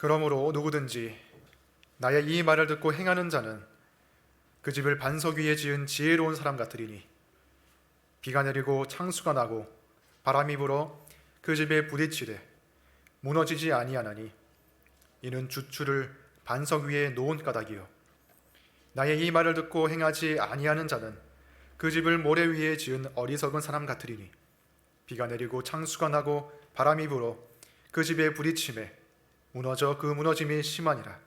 그러므로 누구든지 나의 이 말을 듣고 행하는 자는 그 집을 반석 위에 지은 지혜로운 사람 같으리니 비가 내리고 창수가 나고 바람이 불어 그 집에 부딪히되 무너지지 아니하나니 이는 주추를 반석 위에 놓은 까닭이요 나의 이 말을 듣고 행하지 아니하는 자는 그 집을 모래 위에 지은 어리석은 사람 같으리니 비가 내리고 창수가 나고 바람이 불어 그 집에 부딪히매 무너져 그 무너짐이 심하니라.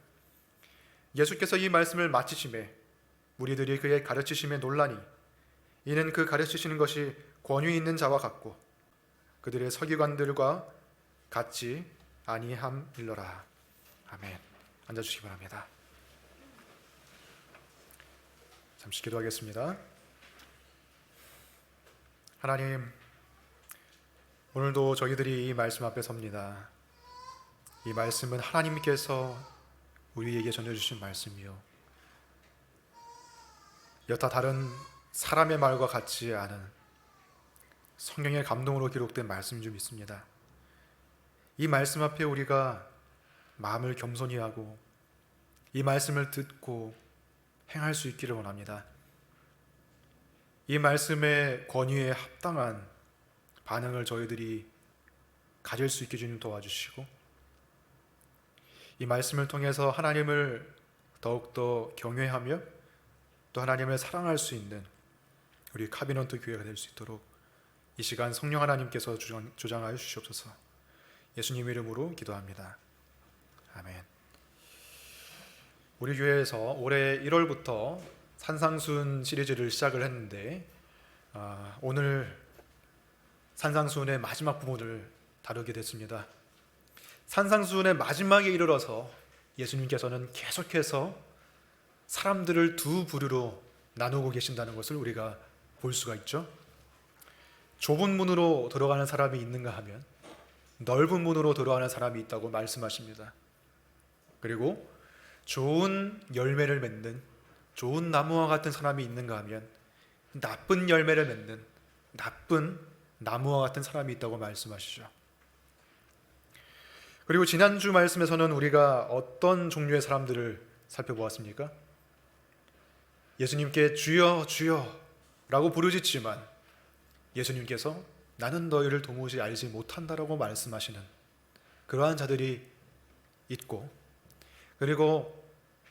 예수께서 이 말씀을 마치심에 무리들이 그의 가르치심에 놀라니 이는 그 가르치시는 것이 권위 있는 자와 같고 그들의 서기관들과 같지 아니함일러라. 아멘. 앉아주시기 바랍니다. 잠시 기도하겠습니다. 하나님, 오늘도 저희들이 이 말씀 앞에 섭니다. 이 말씀은 하나님께서 우리에게 전해주신 말씀이요 여타 다른 사람의 말과 같지 않은 성령의 감동으로 기록된 말씀 좀 있습니다. 이 말씀 앞에 우리가 마음을 겸손히 하고 이 말씀을 듣고 행할 수 있기를 원합니다. 이 말씀의 권위에 합당한 반응을 저희들이 가질 수 있게 주님 도와주시고 이 말씀을 통해서 하나님을 더욱더 경외하며 또 하나님을 사랑할 수 있는 우리 카비넌트 교회가 될 수 있도록 이 시간 성령 하나님께서 조장하여 주시옵소서. 예수님 이름으로 기도합니다. 아멘. 우리 교회에서 올해 1월부터 산상순 시리즈를 시작을 했는데 오늘 산상순의 마지막 부분을 다루게 됐습니다. 산상순의 마지막에 이르러서 예수님께서는 계속해서 사람들을 두 부류로 나누고 계신다는 것을 우리가 볼 수가 있죠. 좁은 문으로 들어가는 사람이 있는가 하면 넓은 문으로 들어가는 사람이 있다고 말씀하십니다. 그리고 좋은 열매를 맺는 좋은 나무와 같은 사람이 있는가 하면 나쁜 열매를 맺는 나쁜 나무와 같은 사람이 있다고 말씀하시죠. 그리고 지난주 말씀에서는 우리가 어떤 종류의 사람들을 살펴보았습니까? 예수님께 주여 주여 라고 부르짖지만 예수님께서 나는 너희를 도무지 알지 못한다라고 말씀하시는 그러한 자들이 있고, 그리고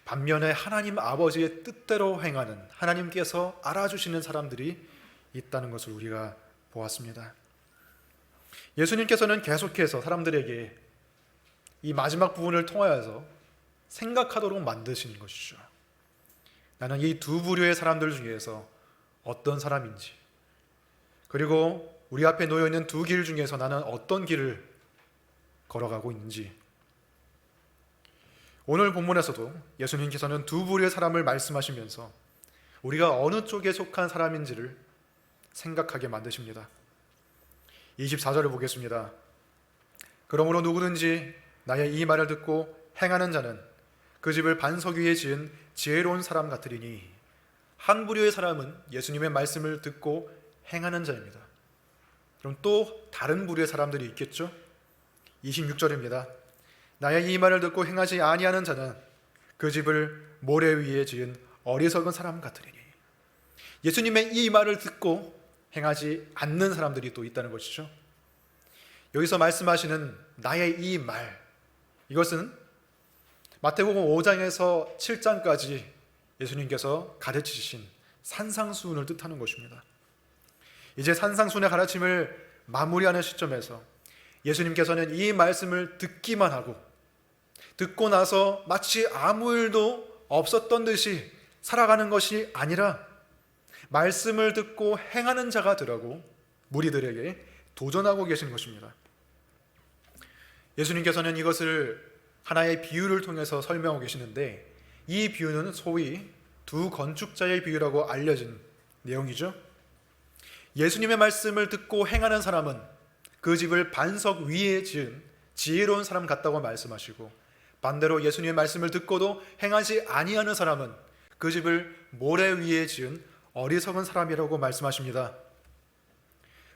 반면에 하나님 아버지의 뜻대로 행하는 하나님께서 알아주시는 사람들이 있다는 것을 우리가 보았습니다. 예수님께서는 계속해서 사람들에게 이 마지막 부분을 통하여서 생각하도록 만드시는 것이죠. 나는 이 두 부류의 사람들 중에서 어떤 사람인지, 그리고 우리 앞에 놓여있는 두 길 중에서 나는 어떤 길을 걸어가고 있는지. 오늘 본문에서도 예수님께서는 두 부류의 사람을 말씀하시면서 우리가 어느 쪽에 속한 사람인지를 생각하게 만드십니다. 24절을 보겠습니다. 그러므로 누구든지 나의 이 말을 듣고 행하는 자는 그 집을 반석 위에 지은 지혜로운 사람 같으리니. 한 부류의 사람은 예수님의 말씀을 듣고 행하는 자입니다. 그럼 또 다른 부류의 사람들이 있겠죠? 26절입니다. 나의 이 말을 듣고 행하지 아니하는 자는 그 집을 모래 위에 지은 어리석은 사람 같으리니. 예수님의 이 말을 듣고 행하지 않는 사람들이 또 있다는 것이죠. 여기서 말씀하시는 나의 이 말, 이것은 마태복음 5장에서 7장까지 예수님께서 가르치신 산상수훈을 뜻하는 것입니다. 이제 산상수훈의 가르침을 마무리하는 시점에서 예수님께서는 이 말씀을 듣기만 하고 듣고 나서 마치 아무 일도 없었던 듯이 살아가는 것이 아니라 말씀을 듣고 행하는 자가 되라고 무리들에게 도전하고 계신 것입니다. 예수님께서는 이것을 하나의 비유를 통해서 설명하고 계시는데, 이 비유는 소위 두 건축자의 비유라고 알려진 내용이죠. 예수님의 말씀을 듣고 행하는 사람은 그 집을 반석 위에 지은 지혜로운 사람 같다고 말씀하시고, 반대로 예수님의 말씀을 듣고도 행하지 아니하는 사람은 그 집을 모래 위에 지은 어리석은 사람이라고 말씀하십니다.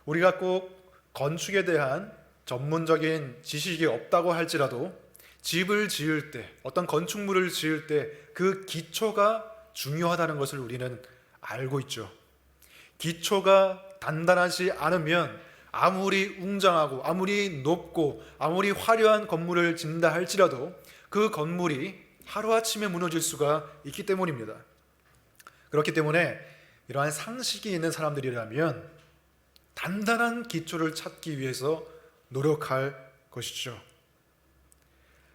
우리가 꼭 건축에 대한 전문적인 지식이 없다고 할지라도 집을 지을 때, 어떤 건축물을 지을 때 그 기초가 중요하다는 것을 우리는 알고 있죠. 기초가 단단하지 않으면 아무리 웅장하고 아무리 높고 아무리 화려한 건물을 짓는다 할지라도 그 건물이 하루아침에 무너질 수가 있기 때문입니다. 그렇기 때문에 이러한 상식이 있는 사람들이라면 단단한 기초를 찾기 위해서 노력할 것이죠.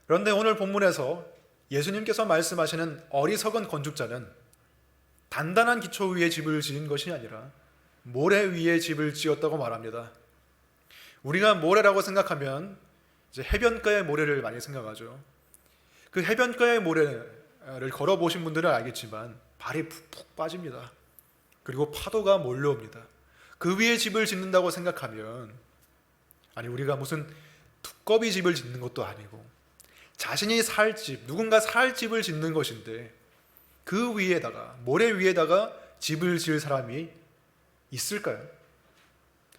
그런데 오늘 본문에서 예수님께서 말씀하시는 어리석은 건축자는 단단한 기초 위에 집을 지은 것이 아니라 모래 위에 집을 지었다고 말합니다. 우리가 모래라고 생각하면 이제 해변가의 모래를 많이 생각하죠. 그 해변가의 모래를 걸어보신 분들은 알겠지만 발이 푹푹 빠집니다. 그리고 파도가 몰려옵니다. 그 위에 집을 짓는다고 생각하면, 아니 우리가 무슨 두꺼비 집을 짓는 것도 아니고 자신이 살 집, 누군가 살 집을 짓는 것인데 그 위에다가, 모래 위에다가 집을 지을 사람이 있을까요?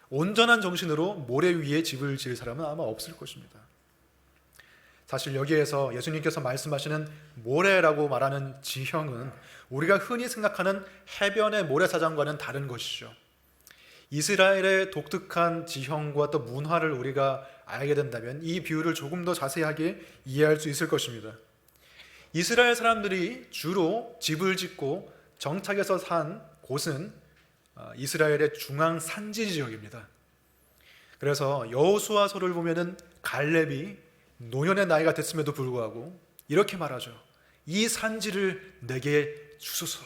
온전한 정신으로 모래 위에 집을 지을 사람은 아마 없을 것입니다. 사실 여기에서 예수님께서 말씀하시는 모래라고 말하는 지형은 우리가 흔히 생각하는 해변의 모래사장과는 다른 것이죠. 이스라엘의 독특한 지형과 또 문화를 우리가 알게 된다면 이 비유를 조금 더 자세하게 이해할 수 있을 것입니다. 이스라엘 사람들이 주로 집을 짓고 정착해서 산 곳은 이스라엘의 중앙 산지 지역입니다. 그래서 여호수아서를 보면은 갈렙이 노년의 나이가 됐음에도 불구하고 이렇게 말하죠. 이 산지를 내게 주소서.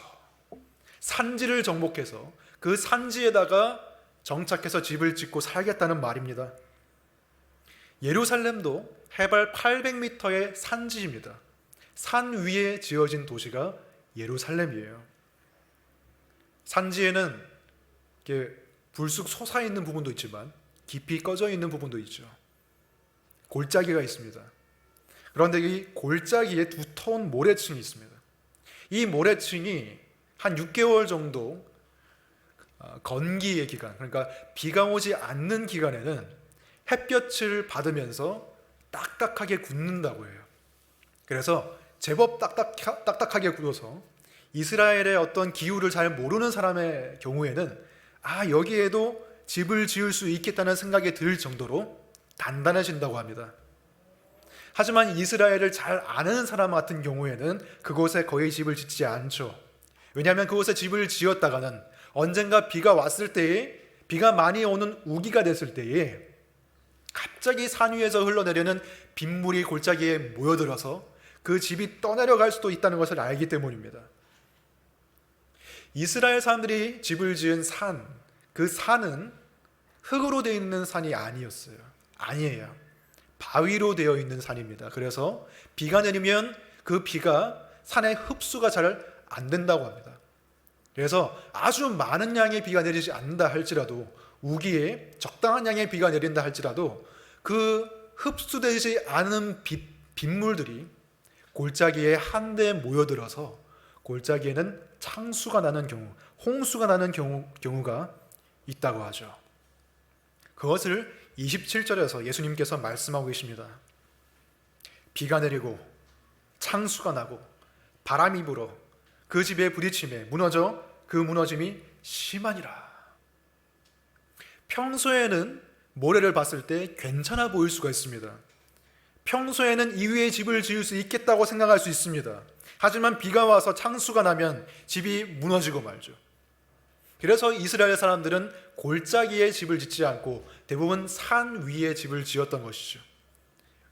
산지를 정복해서 그 산지에다가 정착해서 집을 짓고 살겠다는 말입니다. 예루살렘도 해발 800m의 산지입니다. 산 위에 지어진 도시가 예루살렘이에요. 산지에는 이렇게 불쑥 솟아있는 부분도 있지만 깊이 꺼져 있는 부분도 있죠. 골짜기가 있습니다. 그런데 이 골짜기에 두터운 모래층이 있습니다. 이 모래층이 한 6개월 정도 건기의 기간, 그러니까 비가 오지 않는 기간에는 햇볕을 받으면서 딱딱하게 굳는다고 해요. 그래서 제법 딱딱하게 굳어서 이스라엘의 어떤 기후를 잘 모르는 사람의 경우에는 여기에도 집을 지을 수 있겠다는 생각이 들 정도로 단단해진다고 합니다. 하지만 이스라엘을 잘 아는 사람 같은 경우에는 그곳에 거의 집을 짓지 않죠. 왜냐하면 그곳에 집을 지었다가는 언젠가 비가 왔을 때에, 비가 많이 오는 우기가 됐을 때에 갑자기 산 위에서 흘러내리는 빗물이 골짜기에 모여들어서 그 집이 떠내려갈 수도 있다는 것을 알기 때문입니다. 이스라엘 사람들이 집을 지은 산, 그 산은 흙으로 되어 있는 산이 아니었어요. 아니에요. 바위로 되어 있는 산입니다. 그래서 비가 내리면 그 비가 산에 흡수가 잘 안 된다고 합니다. 그래서 아주 많은 양의 비가 내리지 않는다 할지라도, 우기에 적당한 양의 비가 내린다 할지라도 그 흡수되지 않은 빗물들이 골짜기에 한데 모여들어서 골짜기에는 창수가 나는 경우, 홍수가 나는 경우가 있다고 하죠. 그것을 27절에서 예수님께서 말씀하고 계십니다. 비가 내리고 창수가 나고 바람이 불어 그 집에 부딪힘에 무너져 그 무너짐이 심하니라. 평소에는 모래를 봤을 때 괜찮아 보일 수가 있습니다. 평소에는 이 위에 집을 지을 수 있겠다고 생각할 수 있습니다. 하지만 비가 와서 창수가 나면 집이 무너지고 말죠. 그래서 이스라엘 사람들은 골짜기에 집을 짓지 않고 대부분 산 위에 집을 지었던 것이죠.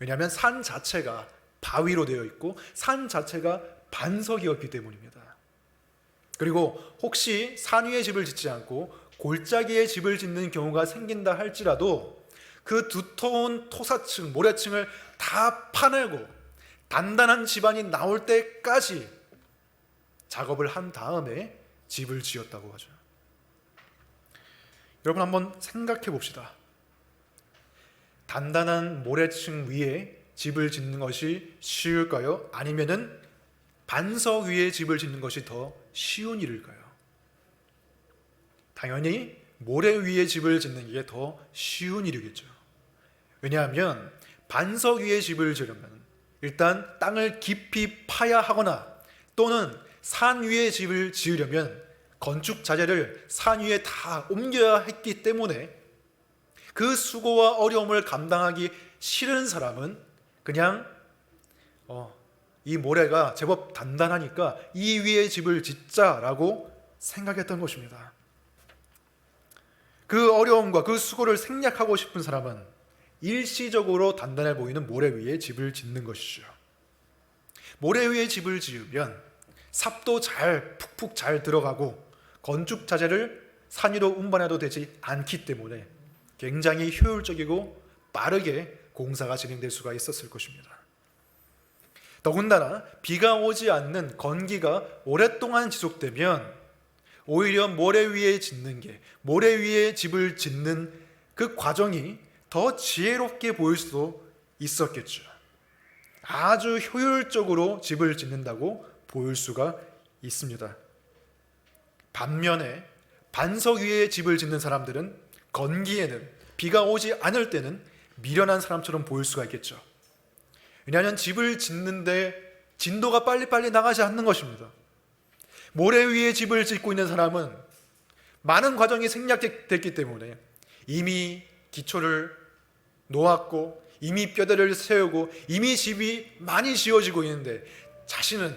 왜냐하면 산 자체가 바위로 되어 있고 산 자체가 반석이었기 때문입니다. 그리고 혹시 산 위에 집을 짓지 않고 골짜기에 집을 짓는 경우가 생긴다 할지라도 그 두터운 토사층, 모래층을 다 파내고 단단한 집안이 나올 때까지 작업을 한 다음에 집을 지었다고 하죠. 여러분 한번 생각해 봅시다. 단단한 모래층 위에 집을 짓는 것이 쉬울까요? 아니면은 반석 위에 집을 짓는 것이 더 쉬운 일일까요? 당연히 모래 위에 집을 짓는 게 더 쉬운 일이겠죠. 왜냐하면 반석 위에 집을 지으려면 일단 땅을 깊이 파야 하거나 또는 산 위에 집을 지으려면 건축 자재를 산 위에 다 옮겨야 했기 때문에 그 수고와 어려움을 감당하기 싫은 사람은 그냥 이 모래가 제법 단단하니까 이 위에 집을 짓자라고 생각했던 것입니다. 그 어려움과 그 수고를 생략하고 싶은 사람은 일시적으로 단단해 보이는 모래 위에 집을 짓는 것이죠. 모래 위에 집을 지으면 삽도 푹푹 잘 들어가고 건축 자재를 산 위로 운반해도 되지 않기 때문에 굉장히 효율적이고 빠르게 공사가 진행될 수가 있었을 것입니다. 더군다나 비가 오지 않는 건기가 오랫동안 지속되면 오히려 모래 위에 집을 짓는 그 과정이 더 지혜롭게 보일 수도 있었겠죠. 아주 효율적으로 집을 짓는다고 보일 수가 있습니다. 반면에 반석 위에 집을 짓는 사람들은 건기에는, 비가 오지 않을 때는 미련한 사람처럼 보일 수가 있겠죠. 왜냐하면 집을 짓는데 진도가 빨리빨리 나가지 않는 것입니다. 모래 위에 집을 짓고 있는 사람은 많은 과정이 생략됐기 때문에 이미 기초를 놓았고 이미 뼈대를 세우고 이미 집이 많이 지어지고 있는데 자신은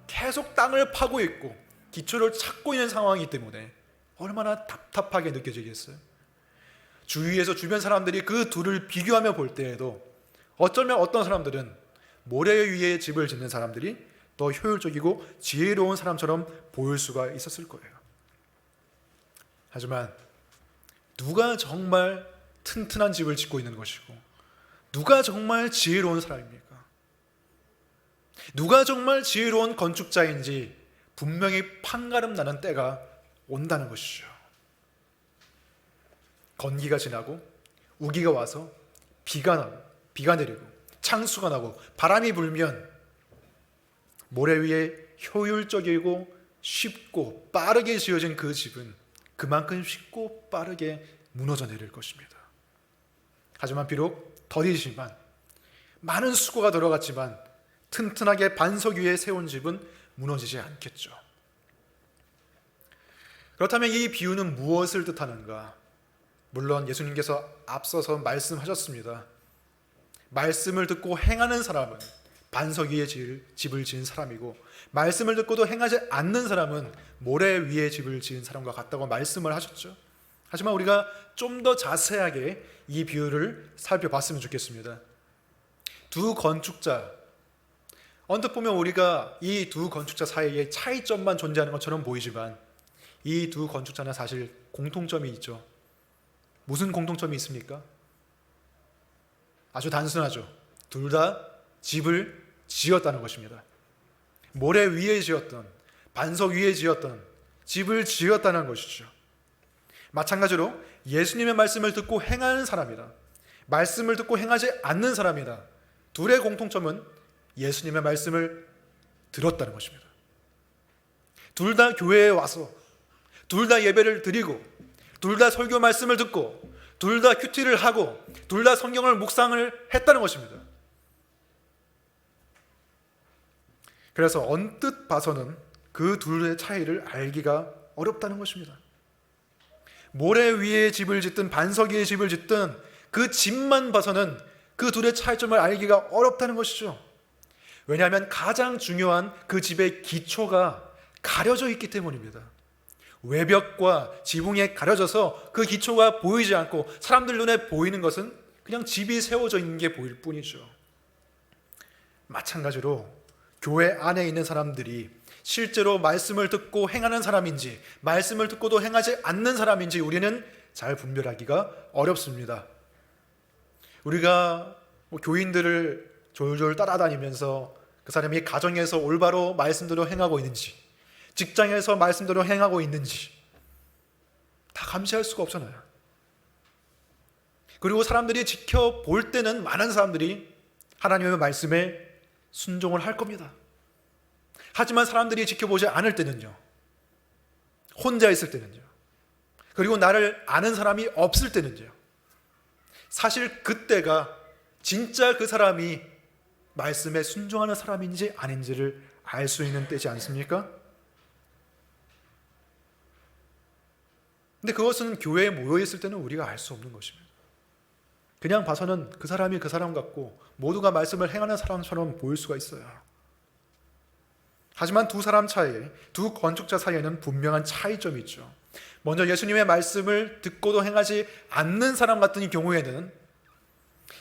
계속 땅을 파고 있고 기초를 찾고 있는 상황이기 때문에 얼마나 답답하게 느껴지겠어요. 주위에서 주변 사람들이 그 둘을 비교하며 볼 때에도 어쩌면 어떤 사람들은 모래 위에 집을 짓는 사람들이 더 효율적이고 지혜로운 사람처럼 보일 수가 있었을 거예요. 하지만 누가 정말 튼튼한 집을 짓고 있는 것이고 누가 정말 지혜로운 사람입니까? 누가 정말 지혜로운 건축자인지 분명히 판가름 나는 때가 온다는 것이죠. 건기가 지나고 우기가 와서 비가 내리고 창수가 나고 바람이 불면 모래 위에 효율적이고 쉽고 빠르게 지어진 그 집은 그만큼 쉽고 빠르게 무너져 내릴 것입니다. 하지만 비록 더디지만 많은 수고가 들어갔지만 튼튼하게 반석 위에 세운 집은 무너지지 않겠죠. 그렇다면 이 비유는 무엇을 뜻하는가? 물론 예수님께서 앞서서 말씀하셨습니다. 말씀을 듣고 행하는 사람은 반석 위에 집을 지은 사람이고 말씀을 듣고도 행하지 않는 사람은 모래 위에 집을 지은 사람과 같다고 말씀을 하셨죠. 하지만 우리가 좀 더 자세하게 이 비유를 살펴봤으면 좋겠습니다. 두 건축자, 언뜻 보면 우리가 이 두 건축자 사이에 차이점만 존재하는 것처럼 보이지만 이 두 건축자는 사실 공통점이 있죠. 무슨 공통점이 있습니까? 아주 단순하죠. 둘 다 집을 지었다는 것입니다. 모래 위에 지었던, 반석 위에 지었던 집을 지었다는 것이죠. 마찬가지로 예수님의 말씀을 듣고 행하는 사람이다, 말씀을 듣고 행하지 않는 사람이다. 둘의 공통점은 예수님의 말씀을 들었다는 것입니다. 둘 다 교회에 와서 둘 다 예배를 드리고 둘 다 설교 말씀을 듣고 둘 다 큐티를 하고 둘 다 성경을 묵상을 했다는 것입니다. 그래서 언뜻 봐서는 그 둘의 차이를 알기가 어렵다는 것입니다. 모래 위에 집을 짓든 반석 위에 집을 짓든 그 집만 봐서는 그 둘의 차이점을 알기가 어렵다는 것이죠. 왜냐하면 가장 중요한 그 집의 기초가 가려져 있기 때문입니다. 외벽과 지붕에 가려져서 그 기초가 보이지 않고 사람들 눈에 보이는 것은 그냥 집이 세워져 있는 게 보일 뿐이죠. 마찬가지로 교회 안에 있는 사람들이 실제로 말씀을 듣고 행하는 사람인지 말씀을 듣고도 행하지 않는 사람인지 우리는 잘 분별하기가 어렵습니다. 우리가 교인들을 졸졸 따라다니면서 그 사람이 가정에서 올바로 말씀대로 행하고 있는지 직장에서 말씀대로 행하고 있는지 다 감시할 수가 없잖아요. 그리고 사람들이 지켜볼 때는 많은 사람들이 하나님의 말씀에 순종을 할 겁니다. 하지만 사람들이 지켜보지 않을 때는요, 혼자 있을 때는요, 그리고 나를 아는 사람이 없을 때는요, 사실 그때가 진짜 그 사람이 말씀에 순종하는 사람인지 아닌지를 알 수 있는 때지 않습니까? 근데 그것은 교회에 모여 있을 때는 우리가 알 수 없는 것입니다. 그냥 봐서는 그 사람이 그 사람 같고 모두가 말씀을 행하는 사람처럼 보일 수가 있어요. 하지만 두 사람 사이에, 두 건축자 사이에는 분명한 차이점이 있죠. 먼저 예수님의 말씀을 듣고도 행하지 않는 사람 같은 경우에는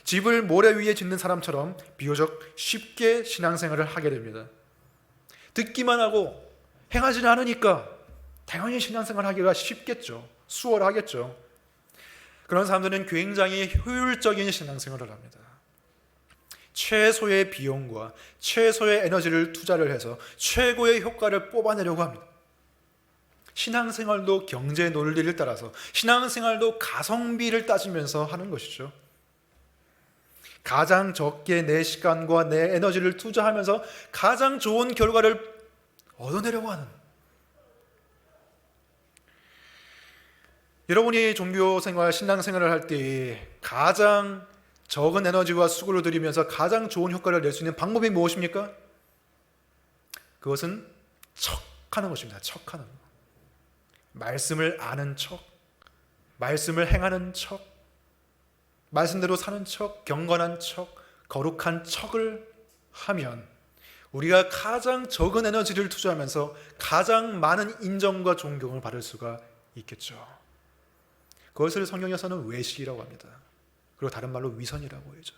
집을 모래 위에 짓는 사람처럼 비교적 쉽게 신앙생활을 하게 됩니다. 듣기만 하고 행하지는 않으니까 당연히 신앙생활 하기가 쉽겠죠. 수월하겠죠. 그런 사람들은 굉장히 효율적인 신앙생활을 합니다. 최소의 비용과 최소의 에너지를 투자를 해서 최고의 효과를 뽑아내려고 합니다. 신앙생활도 경제 논리를 따라서, 신앙생활도 가성비를 따지면서 하는 것이죠. 가장 적게 내 시간과 내 에너지를 투자하면서 가장 좋은 결과를 얻어내려고 하는, 여러분이 종교생활, 신앙생활을 할 때 가장 적은 에너지와 수고를 들이면서 가장 좋은 효과를 낼 수 있는 방법이 무엇입니까? 그것은 척하는 것입니다. 척하는 것. 말씀을 아는 척, 말씀을 행하는 척, 말씀대로 사는 척, 경건한 척, 거룩한 척을 하면 우리가 가장 적은 에너지를 투자하면서 가장 많은 인정과 존경을 받을 수가 있겠죠. 그것을 성경에서는 외식이라고 합니다. 그리고 다른 말로 위선이라고 하죠.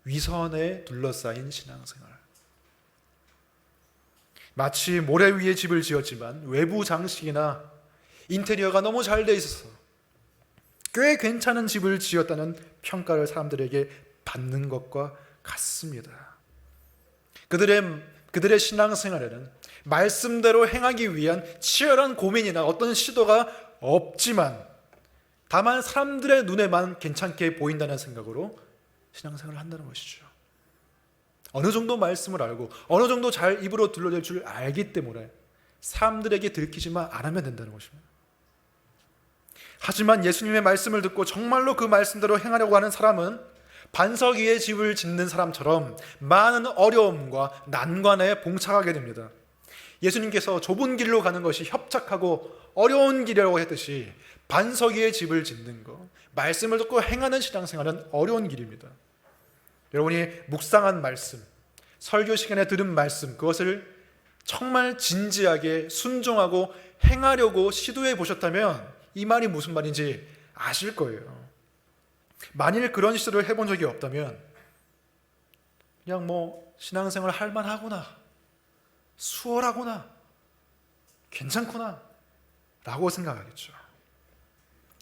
위선에 둘러싸인 신앙생활. 마치 모래 위에 집을 지었지만 외부 장식이나 인테리어가 너무 잘 돼 있어서 꽤 괜찮은 집을 지었다는 평가를 사람들에게 받는 것과 같습니다. 그들의 신앙생활에는 말씀대로 행하기 위한 치열한 고민이나 어떤 시도가 없지만 다만 사람들의 눈에만 괜찮게 보인다는 생각으로 신앙생활을 한다는 것이죠. 어느 정도 말씀을 알고 어느 정도 잘 입으로 들려질 줄 알기 때문에 사람들에게 들키지만 않으면 된다는 것입니다. 하지만 예수님의 말씀을 듣고 정말로 그 말씀대로 행하려고 하는 사람은 반석 위에 집을 짓는 사람처럼 많은 어려움과 난관에 봉착하게 됩니다. 예수님께서 좁은 길로 가는 것이 협착하고 어려운 길이라고 했듯이 반석 위에 집을 짓는 것, 말씀을 듣고 행하는 신앙생활은 어려운 길입니다. 여러분이 묵상한 말씀, 설교 시간에 들은 말씀, 그것을 정말 진지하게 순종하고 행하려고 시도해 보셨다면 이 말이 무슨 말인지 아실 거예요. 만일 그런 시도를 해본 적이 없다면 그냥 신앙생활 할 만하구나, 수월하구나, 괜찮구나 라고 생각하겠죠.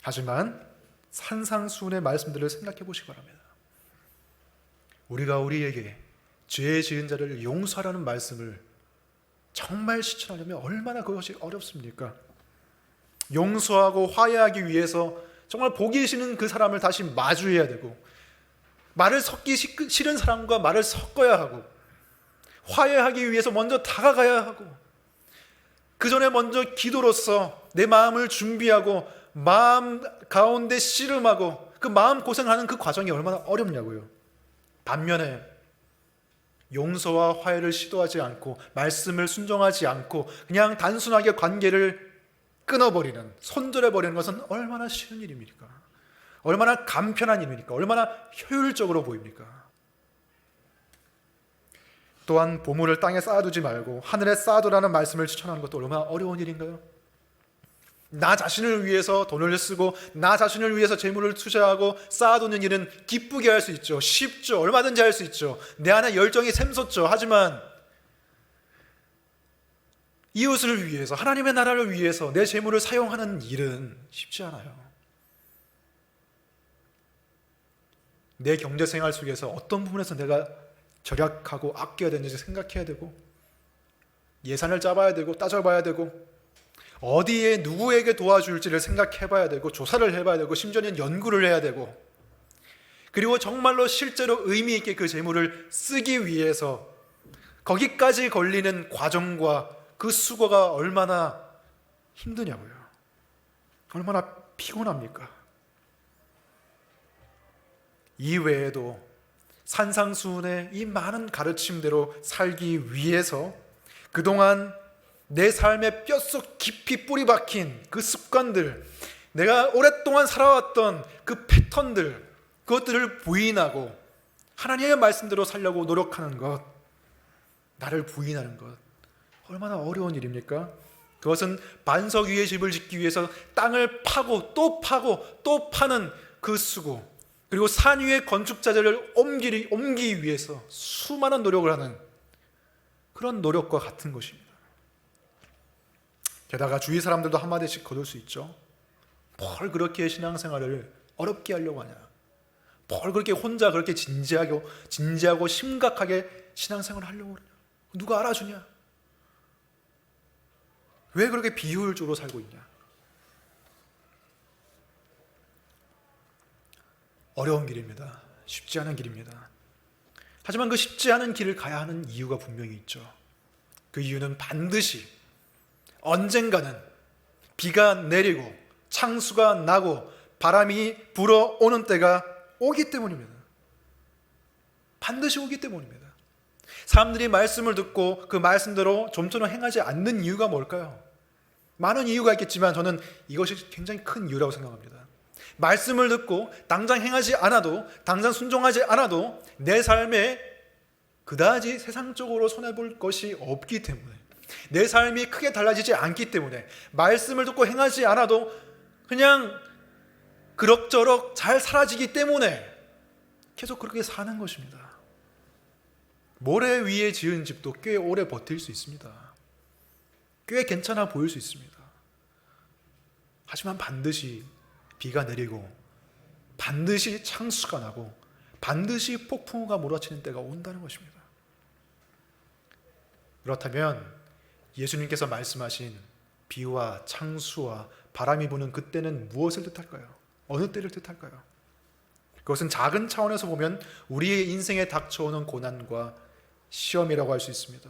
하지만 산상수훈의 말씀들을 생각해 보시기 바랍니다. 우리가 우리에게 죄 지은 자를 용서하라는 말씀을 정말 실천하려면 얼마나 그것이 어렵습니까? 용서하고 화해하기 위해서 정말 보기 싫은 그 사람을 다시 마주해야 되고, 말을 섞기 싫은 사람과 말을 섞어야 하고, 화해하기 위해서 먼저 다가가야 하고, 그 전에 먼저 기도로서 내 마음을 준비하고 마음 가운데 씨름하고 그 마음 고생하는 그 과정이 얼마나 어렵냐고요. 반면에 용서와 화해를 시도하지 않고 말씀을 순종하지 않고 그냥 단순하게 관계를 끊어버리는, 손절해버리는 것은 얼마나 쉬운 일입니까? 얼마나 간편한 일입니까? 얼마나 효율적으로 보입니까? 또한 보물을 땅에 쌓아두지 말고 하늘에 쌓아두라는 말씀을 추천하는 것도 얼마나 어려운 일인가요? 나 자신을 위해서 돈을 쓰고 나 자신을 위해서 재물을 투자하고 쌓아두는 일은 기쁘게 할 수 있죠. 쉽죠. 얼마든지 할 수 있죠. 내 안에 열정이 샘솟죠. 하지만 이웃을 위해서, 하나님의 나라를 위해서 내 재물을 사용하는 일은 쉽지 않아요. 내 경제생활 속에서 어떤 부분에서 내가 절약하고 아껴야 되는지 생각해야 되고, 예산을 짜봐야 되고 따져봐야 되고, 어디에 누구에게 도와줄지를 생각해봐야 되고, 조사를 해봐야 되고, 심지어는 연구를 해야 되고, 그리고 정말로 실제로 의미 있게 그 재물을 쓰기 위해서 거기까지 걸리는 과정과 그 수고가 얼마나 힘드냐고요. 얼마나 피곤합니까? 이 외에도 산상수훈의 이 많은 가르침대로 살기 위해서 그동안 내 삶의 뼛속 깊이 뿌리 박힌 그 습관들, 내가 오랫동안 살아왔던 그 패턴들, 그것들을 부인하고 하나님의 말씀대로 살려고 노력하는 것, 나를 부인하는 것, 얼마나 어려운 일입니까? 그것은 반석 위에 집을 짓기 위해서 땅을 파고 또 파는 그 수고, 그리고 산 위에 건축자재를 옮기기 위해서 수많은 노력을 하는 그런 노력과 같은 것입니다. 게다가 주위 사람들도 한마디씩 거둘 수 있죠. 뭘 그렇게 신앙생활을 어렵게 하려고 하냐, 뭘 그렇게 혼자 그렇게 진지하고 심각하게 신앙생활을 하려고 그러냐, 누가 알아주냐, 왜 그렇게 비효율적으로 살고 있냐. 어려운 길입니다. 쉽지 않은 길입니다. 하지만 그 쉽지 않은 길을 가야 하는 이유가 분명히 있죠. 그 이유는 반드시 언젠가는 비가 내리고 창수가 나고 바람이 불어오는 때가 오기 때문입니다. 반드시 오기 때문입니다. 사람들이 말씀을 듣고 그 말씀대로 좀처럼 행하지 않는 이유가 뭘까요? 많은 이유가 있겠지만 저는 이것이 굉장히 큰 이유라고 생각합니다. 말씀을 듣고 당장 행하지 않아도, 당장 순종하지 않아도 내 삶에 그다지 세상적으로 손해볼 것이 없기 때문에, 내 삶이 크게 달라지지 않기 때문에, 말씀을 듣고 행하지 않아도 그냥 그럭저럭 잘 사라지기 때문에 계속 그렇게 사는 것입니다. 모래 위에 지은 집도 꽤 오래 버틸 수 있습니다. 꽤 괜찮아 보일 수 있습니다. 하지만 반드시 비가 내리고 반드시 창수가 나고 반드시 폭풍우가 몰아치는 때가 온다는 것입니다. 그렇다면 예수님께서 말씀하신 비와 창수와 바람이 부는 그때는 무엇을 뜻할까요? 어느 때를 뜻할까요? 그것은 작은 차원에서 보면 우리의 인생에 닥쳐오는 고난과 시험이라고 할 수 있습니다.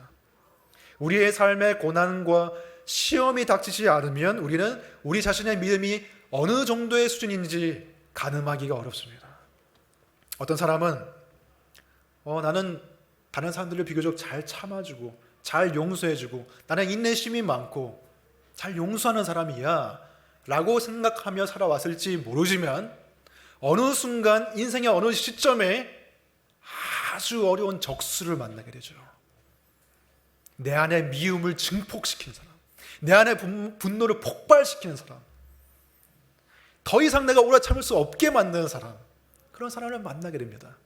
우리의 삶의 고난과 시험이 닥치지 않으면 우리는 우리 자신의 믿음이 어느 정도의 수준인지 가늠하기가 어렵습니다. 어떤 사람은 나는 다른 사람들을 비교적 잘 참아주고 잘 용서해주고 나는 인내심이 많고 잘 용서하는 사람이야 라고 생각하며 살아왔을지 모르지만 어느 순간 인생의 어느 시점에 아주 어려운 적수를 만나게 되죠. 내 안에 미움을 증폭시키는 사람, 내 안에 분노를 폭발시키는 사람, 더 이상 내가 오래 참을 수 없게 만드는 사람, 그런 사람을 만나게 됩니다.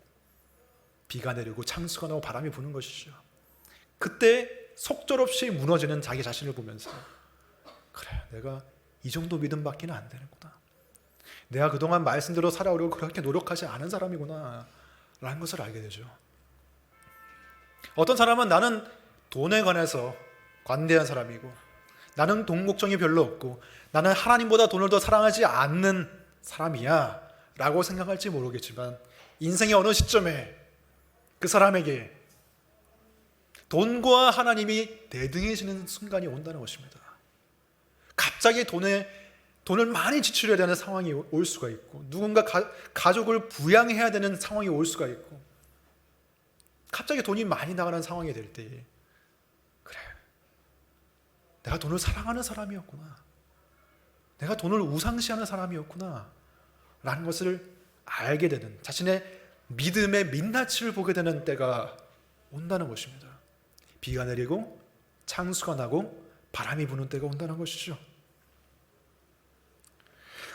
비가 내리고 창수가 나고 바람이 부는 것이죠. 그때 속절없이 무너지는 자기 자신을 보면서 그래, 내가 이 정도 믿음밖에는 안 되는구나, 내가 그동안 말씀대로 살아오려고 그렇게 노력하지 않은 사람이구나 라는 것을 알게 되죠. 어떤 사람은 나는 돈에 관해서 관대한 사람이고 나는 돈 걱정이 별로 없고 나는 하나님보다 돈을 더 사랑하지 않는 사람이야 라고 생각할지 모르겠지만 인생의 어느 시점에 그 사람에게 돈과 하나님이 대등해지는 순간이 온다는 것입니다. 갑자기 돈을 많이 지출해야 되는 상황이 올 수가 있고 누군가 가족을 부양해야 되는 상황이 올 수가 있고 갑자기 돈이 많이 나가는 상황이 될 때에 그래, 내가 돈을 사랑하는 사람이었구나, 내가 돈을 우상시하는 사람이었구나 라는 것을 알게 되는, 자신의 믿음의 민낯을 보게 되는 때가 온다는 것입니다. 비가 내리고 창수가 나고 바람이 부는 때가 온다는 것이죠.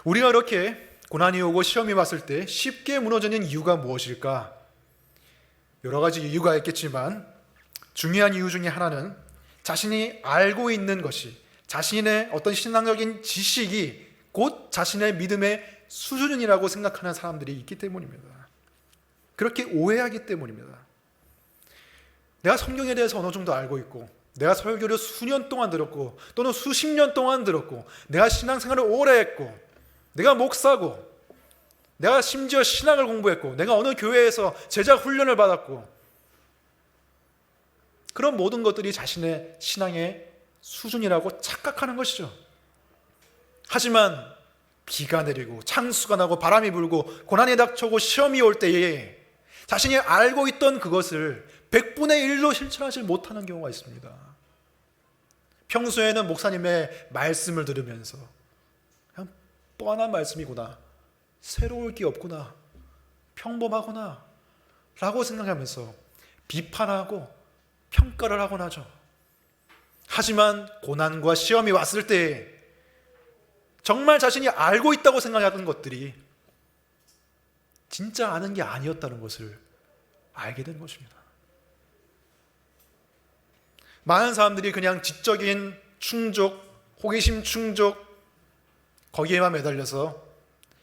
우리가 이렇게 고난이 오고 시험이 왔을 때 쉽게 무너지는 이유가 무엇일까? 여러 가지 이유가 있겠지만 중요한 이유 중에 하나는 자신이 알고 있는 것이, 자신의 어떤 신앙적인 지식이 곧 자신의 믿음의 수준이라고 생각하는 사람들이 있기 때문입니다. 그렇게 오해하기 때문입니다. 내가 성경에 대해서 어느 정도 알고 있고 내가 설교를 수년 동안 들었고 또는 수십 년 동안 들었고 내가 신앙생활을 오래 했고 내가 목사고 내가 심지어 신학을 공부했고 내가 어느 교회에서 제자 훈련을 받았고 그런 모든 것들이 자신의 신앙의 수준이라고 착각하는 것이죠. 하지만 비가 내리고 창수가 나고 바람이 불고 고난이 닥쳐오고 시험이 올 때에 자신이 알고 있던 그것을 100분의 1도 실천하지 못하는 경우가 있습니다. 평소에는 목사님의 말씀을 들으면서 그냥 뻔한 말씀이구나, 새로울 게 없구나, 평범하구나 라고 생각하면서 비판하고 평가를 하곤 하죠. 하지만 고난과 시험이 왔을 때 정말 자신이 알고 있다고 생각하던 것들이 진짜 아는 게 아니었다는 것을 알게 된 것입니다. 많은 사람들이 그냥 지적인 충족, 호기심 충족, 거기에만 매달려서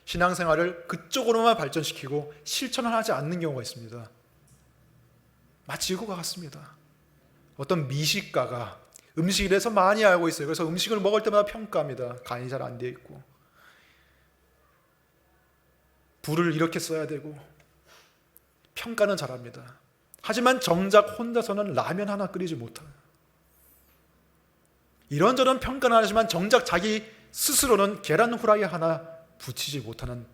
신앙생활을 그쪽으로만 발전시키고 실천을 하지 않는 경우가 있습니다. 마치 이거와 같습니다. 어떤 미식가가 음식에 대해서 많이 알고 있어요. 그래서 음식을 먹을 때마다 평가합니다. 간이 잘 안 되어 있고, 불을 이렇게 써야 되고, 평가는 잘합니다. 하지만 정작 혼자서는 라면 하나 끓이지 못해요. 이런저런 평가는 하지만 정작 자기 스스로는 계란 후라이 하나 붙이지 못하는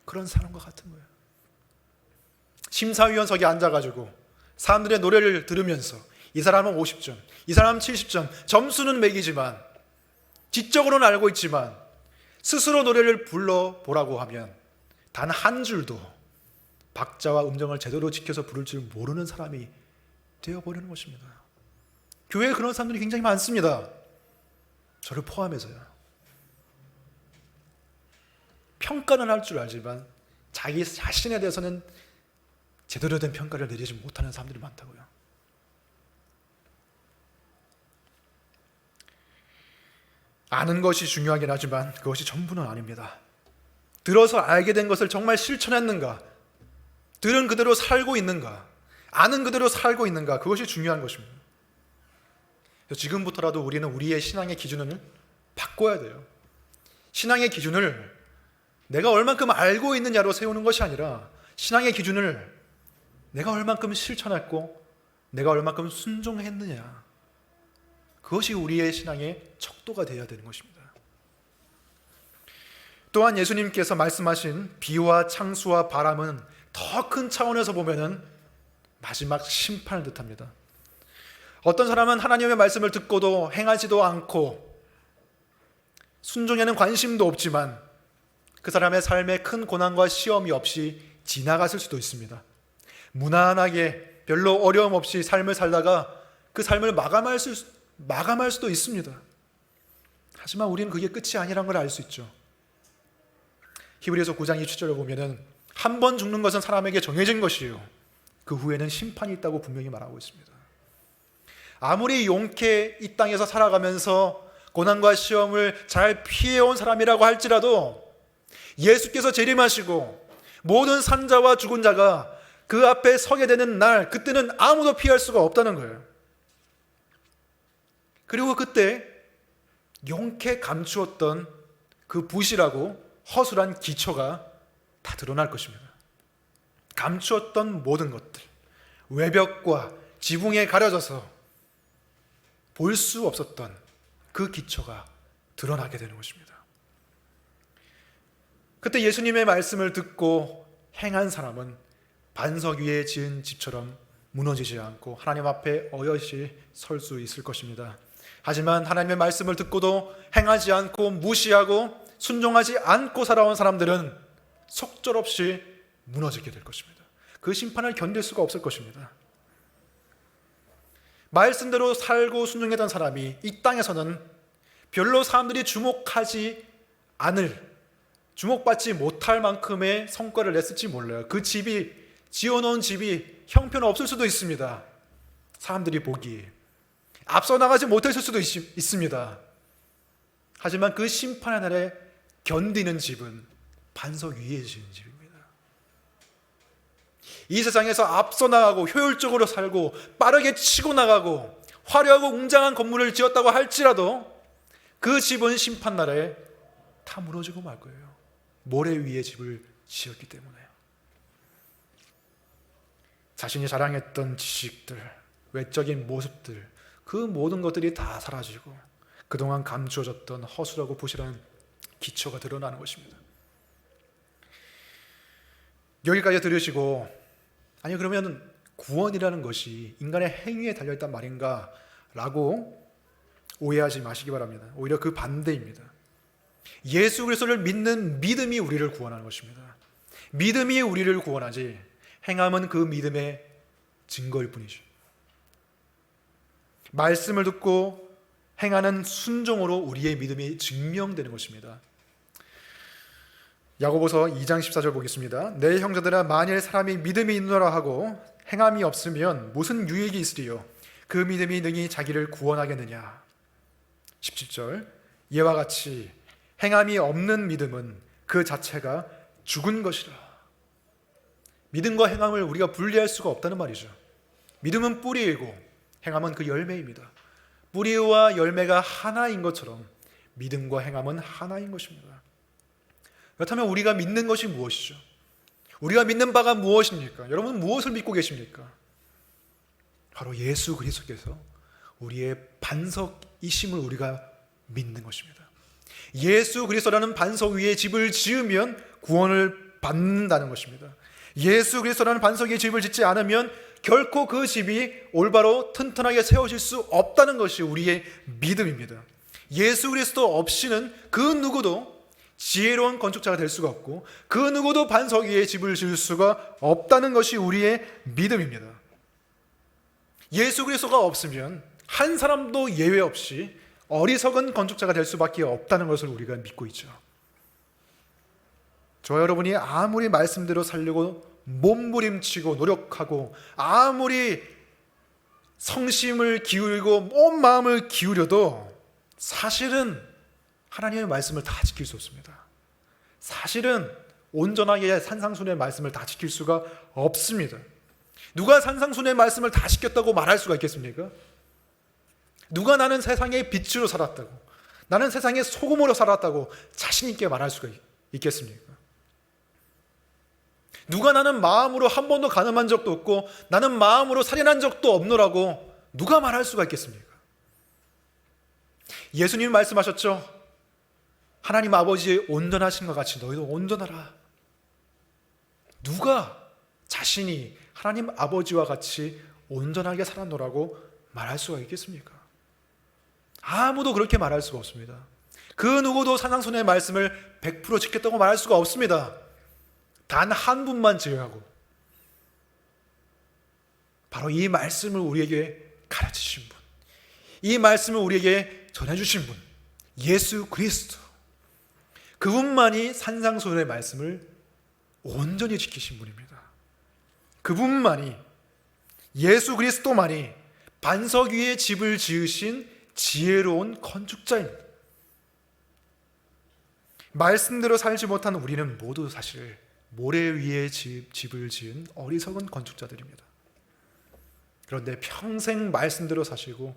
그런 사람과 같은 거예요. 심사위원석에 앉아가지고 사람들의 노래를 들으면서 이 사람은 50점, 이 사람은 70점, 점수는 매기지만, 지적으로는 알고 있지만 스스로 노래를 불러보라고 하면 단 한 줄도 박자와 음정을 제대로 지켜서 부를 줄 모르는 사람이 되어버리는 것입니다. 교회에 그런 사람들이 굉장히 많습니다. 저를 포함해서요. 평가는 할 줄 알지만 자기 자신에 대해서는 제대로 된 평가를 내리지 못하는 사람들이 많다고요. 아는 것이 중요하긴 하지만 그것이 전부는 아닙니다. 들어서 알게 된 것을 정말 실천했는가, 들은 그대로 살고 있는가, 아는 그대로 살고 있는가, 그것이 중요한 것입니다. 지금부터라도 우리는 우리의 신앙의 기준을 바꿔야 돼요. 신앙의 기준을 내가 얼만큼 알고 있느냐로 세우는 것이 아니라 신앙의 기준을 내가 얼만큼 실천했고 내가 얼만큼 순종했느냐, 그것이 우리의 신앙의 척도가 되어야 되는 것입니다. 또한 예수님께서 말씀하신 비와 창수와 바람은 더 큰 차원에서 보면은 마지막 심판을 뜻합니다. 어떤 사람은 하나님의 말씀을 듣고도 행하지도 않고 순종에는 관심도 없지만 그 사람의 삶에 큰 고난과 시험이 없이 지나갔을 수도 있습니다. 무난하게 별로 어려움 없이 삶을 살다가 그 삶을 마감할 수도 있습니다. 하지만 우리는 그게 끝이 아니라는 걸 알 수 있죠. 히브리서 9장 27절을 보면은 한 번 죽는 것은 사람에게 정해진 것이요, 그 후에는 심판이 있다고 분명히 말하고 있습니다. 아무리 용케 이 땅에서 살아가면서 고난과 시험을 잘 피해온 사람이라고 할지라도 예수께서 재림하시고 모든 산자와 죽은 자가 그 앞에 서게 되는 날, 그때는 아무도 피할 수가 없다는 거예요. 그리고 그때 용케 감추었던 그 부실하고 허술한 기초가 다 드러날 것입니다. 감추었던 모든 것들, 외벽과 지붕에 가려져서 볼 수 없었던 그 기초가 드러나게 되는 것입니다. 그때 예수님의 말씀을 듣고 행한 사람은 반석 위에 지은 집처럼 무너지지 않고 하나님 앞에 어여시 설 수 있을 것입니다. 하지만 하나님의 말씀을 듣고도 행하지 않고 무시하고 순종하지 않고 살아온 사람들은 속절없이 무너지게 될 것입니다. 그 심판을 견딜 수가 없을 것입니다. 말씀대로 살고 순종했던 사람이 이 땅에서는 별로 사람들이 주목받지 못할 만큼의 성과를 냈을지 몰라요. 그 집이, 지어놓은 집이 형편없을 수도 있습니다. 사람들이 보기에 앞서 나가지 못했을 수도 있습니다. 하지만 그 심판의 날에 견디는 집은 반석 위에 지은 집입니다. 이 세상에서 앞서 나가고 효율적으로 살고 빠르게 치고 나가고 화려하고 웅장한 건물을 지었다고 할지라도 그 집은 심판날에 다 무너지고 말 거예요. 모래 위에 집을 지었기 때문에요. 자신이 자랑했던 지식들, 외적인 모습들, 그 모든 것들이 다 사라지고 그동안 감추어졌던 허술하고 부실한 기초가 드러나는 것입니다. 여기까지 들으시고 아니 그러면 구원이라는 것이 인간의 행위에 달려있단 말인가? 라고 오해하지 마시기 바랍니다. 오히려 그 반대입니다. 예수 그리스도를 믿는 믿음이 우리를 구원하는 것입니다. 믿음이 우리를 구원하지 행함은 그 믿음의 증거일 뿐이죠. 말씀을 듣고 행하는 순종으로 우리의 믿음이 증명되는 것입니다. 야고보서 2장 14절 보겠습니다. 내 형제들아 만일 사람이 믿음이 있노라 하고 행함이 없으면 무슨 유익이 있으리요? 그 믿음이 능히 자기를 구원하겠느냐? 17절 이와 같이 행함이 없는 믿음은 그 자체가 죽은 것이라. 믿음과 행함을 우리가 분리할 수가 없다는 말이죠. 믿음은 뿌리이고 행함은 그 열매입니다. 뿌리와 열매가 하나인 것처럼 믿음과 행함은 하나인 것입니다. 그렇다면 우리가 믿는 것이 무엇이죠? 우리가 믿는 바가 무엇입니까? 여러분 무엇을 믿고 계십니까? 바로 예수 그리스도께서 우리의 반석이심을 우리가 믿는 것입니다. 예수 그리스도라는 반석 위에 집을 지으면 구원을 받는다는 것입니다. 예수 그리스도라는 반석 위에 집을 짓지 않으면 결코 그 집이 올바로 튼튼하게 세워질 수 없다는 것이 우리의 믿음입니다. 예수 그리스도 없이는 그 누구도 지혜로운 건축자가 될 수가 없고 그 누구도 반석 위에 집을 지을 수가 없다는 것이 우리의 믿음입니다. 예수 그리스도가 없으면 한 사람도 예외 없이 어리석은 건축자가 될 수밖에 없다는 것을 우리가 믿고 있죠. 저 여러분이 아무리 말씀대로 살려고 몸부림치고 노력하고 아무리 성심을 기울이고 온 마음을 기울여도 사실은 하나님의 말씀을 다 지킬 수 없습니다. 사실은 온전하게 산상순의 말씀을 다 지킬 수가 없습니다. 누가 산상순의 말씀을 다 지켰다고 말할 수가 있겠습니까? 누가 나는 세상의 빛으로 살았다고, 나는 세상의 소금으로 살았다고 자신 있게 말할 수가 있겠습니까? 누가 나는 마음으로 한 번도 간음한 적도 없고 나는 마음으로 살인한 적도 없노라고 누가 말할 수가 있겠습니까? 예수님이 말씀하셨죠. 하나님 아버지 온전하신 것 같이 너희도 온전하라. 누가 자신이 하나님 아버지와 같이 온전하게 살았노라고 말할 수가 있겠습니까? 아무도 그렇게 말할 수가 없습니다. 그 누구도 산상순의 말씀을 100% 지켰다고 말할 수가 없습니다. 단 한 분만 제외하고 바로 이 말씀을 우리에게 가르치신 분, 이 말씀을 우리에게 전해주신 분, 예수 그리스도, 그분만이 산상순의 말씀을 온전히 지키신 분입니다. 그분만이, 예수 그리스도만이 반석 위에 집을 지으신 지혜로운 건축자입니다. 말씀대로 살지 못한 우리는 모두 사실 모래 위에 집을 지은 어리석은 건축자들입니다. 그런데 평생 말씀대로 사시고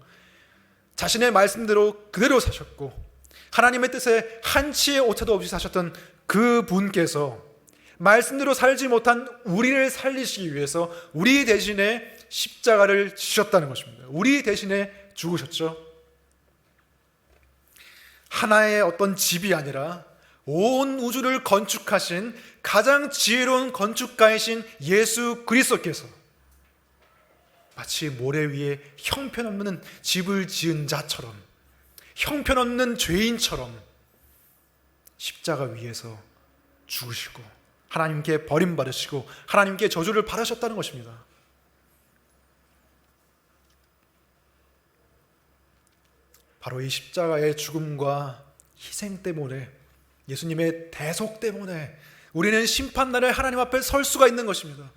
자신의 말씀대로 그대로 사셨고 하나님의 뜻에 한치의 오차도 없이 사셨던 그 분께서 말씀대로 살지 못한 우리를 살리시기 위해서 우리 대신에 십자가를 지셨다는 것입니다. 우리 대신에 죽으셨죠. 하나의 어떤 집이 아니라 온 우주를 건축하신 가장 지혜로운 건축가이신 예수 그리스도께서 마치 모래 위에 형편없는 집을 지은 자처럼, 형편없는 죄인처럼 십자가 위에서 죽으시고 하나님께 버림받으시고 하나님께 저주를 받으셨다는 것입니다. 바로 이 십자가의 죽음과 희생 때문에, 예수님의 대속 때문에 우리는 심판날에 하나님 앞에 설 수가 있는 것입니다.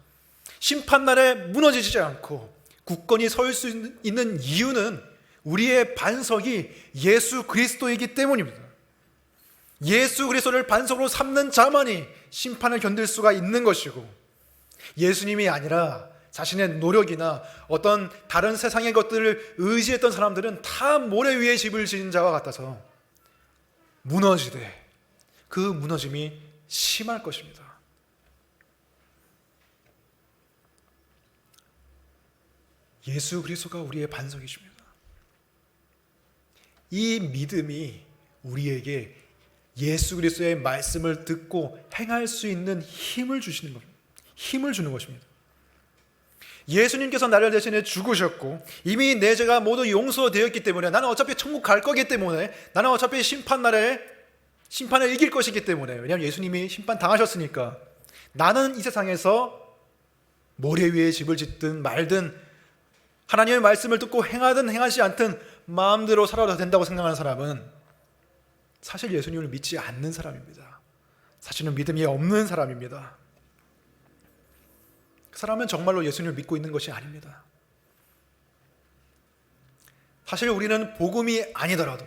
심판날에 무너지지 않고 굳건히 설 수 있는 이유는 우리의 반석이 예수 그리스도이기 때문입니다. 예수 그리스도를 반석으로 삼는 자만이 심판을 견딜 수가 있는 것이고, 예수님이 아니라 자신의 노력이나 어떤 다른 세상의 것들을 의지했던 사람들은 다 모래 위에 집을 지은 자와 같아서 무너지되 그 무너짐이 심할 것입니다. 예수 그리스도가 우리의 반석이십니다. 이 믿음이 우리에게 예수 그리스도의 말씀을 듣고 행할 수 있는 힘을 주시는 겁니다. 힘을 주는 것입니다. 예수님께서 나를 대신해 죽으셨고 이미 내 죄가 모두 용서되었기 때문에 나는 어차피 천국 갈 거기 때문에 나는 어차피 심판날에 심판을 이길 것이기 때문에, 왜냐하면 예수님이 심판 당하셨으니까 나는 이 세상에서 모래 위에 집을 짓든 말든 하나님의 말씀을 듣고 행하든 행하지 않든 마음대로 살아도 된다고 생각하는 사람은 사실 예수님을 믿지 않는 사람입니다. 사실은 믿음이 없는 사람입니다. 그 사람은 정말로 예수님을 믿고 있는 것이 아닙니다. 사실 우리는 복음이 아니더라도,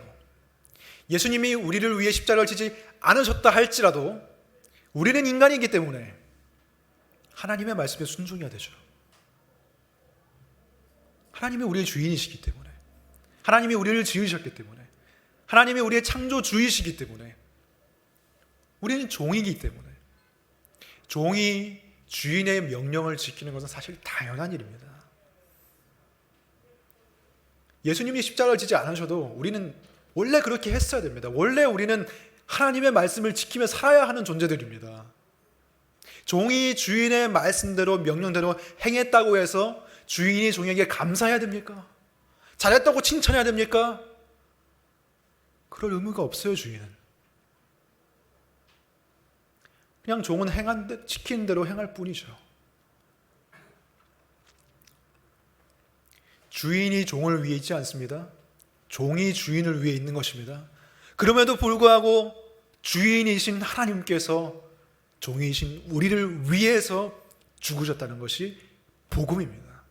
예수님이 우리를 위해 십자가를 지지 않으셨다 할지라도 우리는 인간이기 때문에 하나님의 말씀에 순종해야 되죠. 하나님이 우리의 주인이시기 때문에, 하나님이 우리를 지으셨기 때문에, 하나님이 우리의 창조주이시기 때문에, 우리는 종이기 때문에 종이 주인의 명령을 지키는 것은 사실 당연한 일입니다. 예수님이 십자가를 지지 않으셔도 우리는 원래 그렇게 했어야 됩니다. 원래 우리는 하나님의 말씀을 지키며 살아야 하는 존재들입니다. 종이 주인의 말씀대로 명령대로 행했다고 해서 주인이 종에게 감사해야 됩니까? 잘했다고 칭찬해야 됩니까? 그럴 의무가 없어요. 주인은 그냥 종은 시키는 대로 행할 뿐이죠. 주인이 종을 위해 있지 않습니다. 종이 주인을 위해 있는 것입니다. 그럼에도 불구하고 주인이신 하나님께서 종이신 우리를 위해서 죽으셨다는 것이 복음입니다.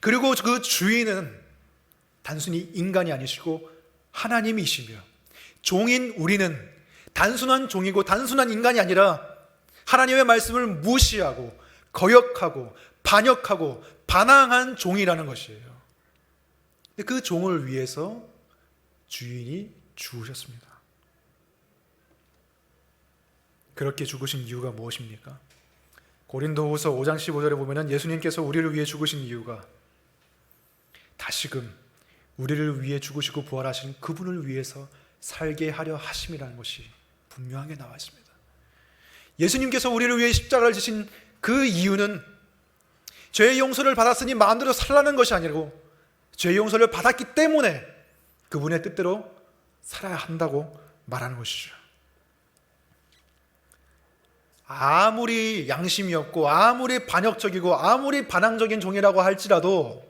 그리고 그 주인은 단순히 인간이 아니시고 하나님이시며, 종인 우리는 단순한 종이고 단순한 인간이 아니라 하나님의 말씀을 무시하고 거역하고 반역하고 반항한 종이라는 것이에요. 그 종을 위해서 주인이 죽으셨습니다. 그렇게 죽으신 이유가 무엇입니까? 고린도후서 5장 15절에 보면 예수님께서 우리를 위해 죽으신 이유가 다시금 우리를 위해 죽으시고 부활하신 그분을 위해서 살게 하려 하심이라는 것이 분명하게 나와 있습니다. 예수님께서 우리를 위해 십자가를 지신 그 이유는 죄의 용서를 받았으니 마음대로 살라는 것이 아니고 죄의 용서를 받았기 때문에 그분의 뜻대로 살아야 한다고 말하는 것이죠. 아무리 양심이 없고 아무리 반역적이고 아무리 반항적인 종이라고 할지라도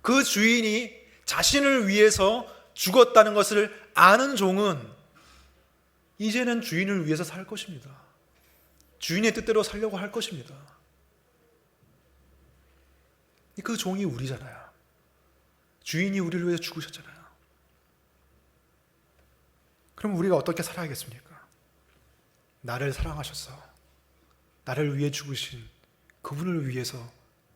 그 주인이 자신을 위해서 죽었다는 것을 아는 종은 이제는 주인을 위해서 살 것입니다. 주인의 뜻대로 살려고 할 것입니다. 그 종이 우리잖아요. 주인이 우리를 위해서 죽으셨잖아요. 그럼 우리가 어떻게 살아야겠습니까? 나를 사랑하셔서 나를 위해 죽으신 그분을 위해서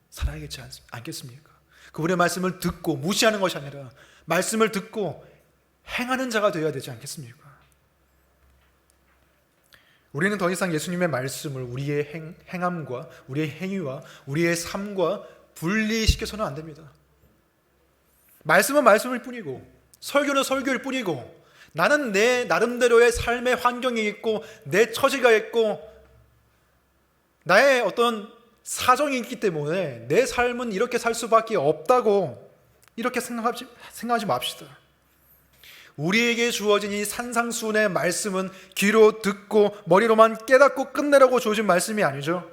살아야겠지 않겠습니까? 그분의 말씀을 듣고 무시하는 것이 아니라 말씀을 듣고 행하는 자가 되어야 되지 않겠습니까? 우리는 더 이상 예수님의 말씀을 우리의 행함과 우리의 행위와 우리의 삶과 분리시켜서는 안 됩니다. 말씀은 말씀일 뿐이고 설교는 설교일 뿐이고 나는 내 나름대로의 삶의 환경이 있고 내 처지가 있고 나의 어떤 사정이 있기 때문에 내 삶은 이렇게 살 수밖에 없다고 이렇게 생각하지 맙시다. 우리에게 주어진 이 산상수훈의 말씀은 귀로 듣고 머리로만 깨닫고 끝내라고 주어진 말씀이 아니죠.